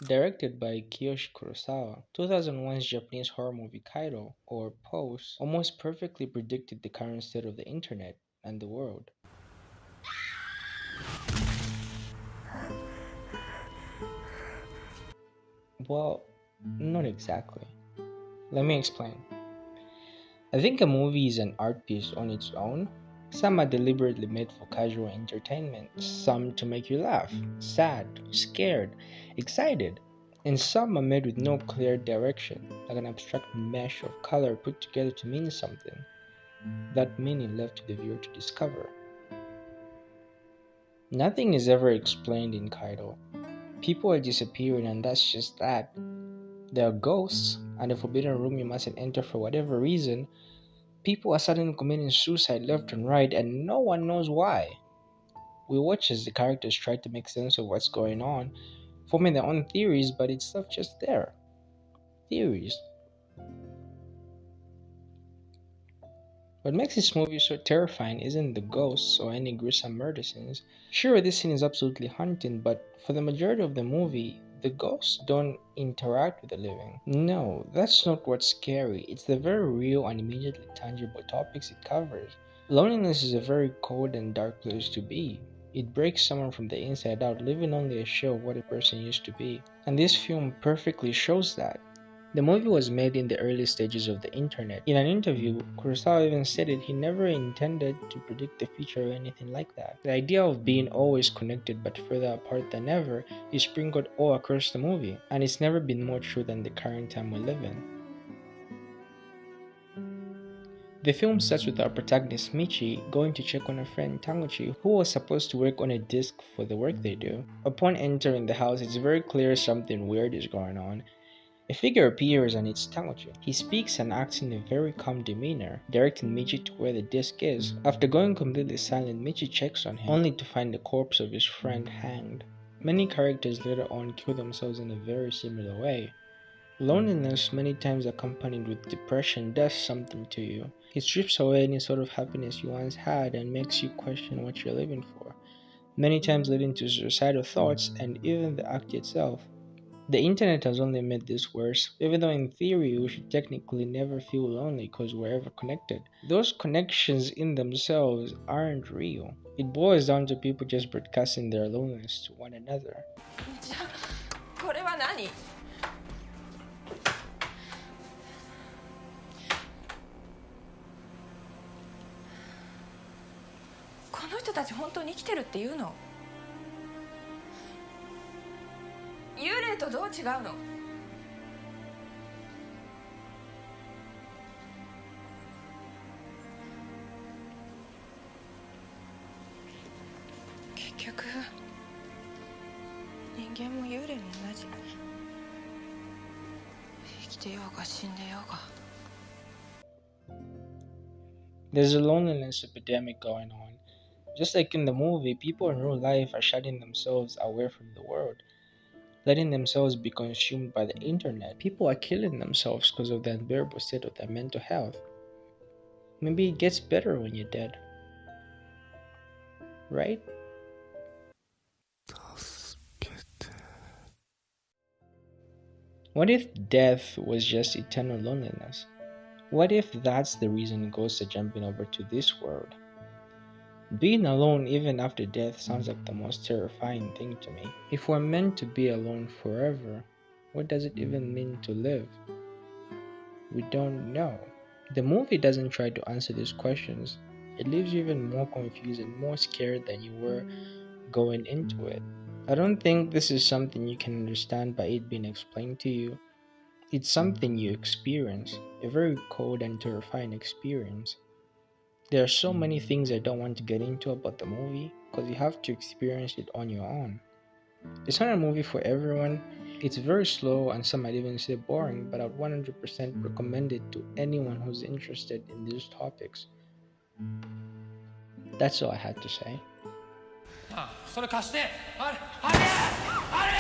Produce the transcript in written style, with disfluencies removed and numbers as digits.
Directed by Kiyoshi Kurosawa, 2001's Japanese horror movie Kairo, or Pose, almost perfectly predicted the current state of the internet and the world. Well, not exactly. Let me explain. I think a movie is an art piece on its own. Some are deliberately made for casual entertainment, some to make you laugh, sad, scared, excited, and some are made with no clear direction, like an abstract mesh of color put together to mean something, that meaning left to the viewer to discover. Nothing is ever explained in Kaido. People are disappearing, and that's just that. There are ghosts, and a forbidden room you mustn't enter for whatever reason. People are suddenly committing suicide left and right, and no one knows why. We watch as the characters try to make sense of what's going on, forming their own theories, but it's stuff just there. Theories. What makes this movie so terrifying isn't the ghosts or any gruesome murder scenes. Sure, this scene is absolutely haunting, but for the majority of the movie, the ghosts don't interact with the living. No, that's not what's scary. It's the very real and immediately tangible topics it covers. Loneliness is a very cold and dark place to be. It breaks someone from the inside out, leaving only a shell of what a person used to be. And this film perfectly shows that. The movie was made in the early stages of the internet. In an interview, Kurosawa even stated he never intended to predict the future or anything like that. The idea of being always connected but further apart than ever is sprinkled all across the movie, and it's never been more true than the current time we live in. The film starts with our protagonist Michi going to check on her friend Tanguchi, who was supposed to work on a disc for the work they do. Upon entering the house, it's very clear something weird is going on. A figure appears and it's Tanguchi. He speaks and acts in a very calm demeanor, directing Michi to where the disc is. After going completely silent, Michi checks on him, only to find the corpse of his friend hanged. Many characters later on kill themselves in a very similar way. Loneliness, many times accompanied with depression, does something to you. It strips away any sort of happiness you once had and makes you question what you're living for, many times leading to suicidal thoughts and even the act itself. The internet has only made this worse, even though in theory we should technically never feel lonely because we're ever connected. Those connections in themselves aren't real. It boils down to people just broadcasting their loneliness to one another. これは何？この人たち本当に生きてるっていうの？幽霊とどう違うの？結局人間も幽霊も同じ。生きてようが死んでようが。There's a loneliness epidemic going on. Just like in the movie, people in real life are shutting themselves away from the world, letting themselves be consumed by the internet. People are killing themselves because of the unbearable state of their mental health. Maybe it gets better when you're dead. Right? What if death was just eternal loneliness? What if that's the reason ghosts are jumping over to this world? Being alone even after death sounds like the most terrifying thing to me. If we're meant to be alone forever, what does it even mean to live? We don't know. The movie doesn't try to answer these questions. It leaves you even more confused and more scared than you were going into it. I don't think this is something you can understand by it being explained to you. It's something you experience, a very cold and terrifying experience. There are so many things I don't want to get into about the movie because you have to experience it on your own. It's not a movie for everyone. It's very slow and some might even say boring, but I'd 100% recommend it to anyone who's interested in these topics. That's all I had to say. それ貸して。あれあれあれ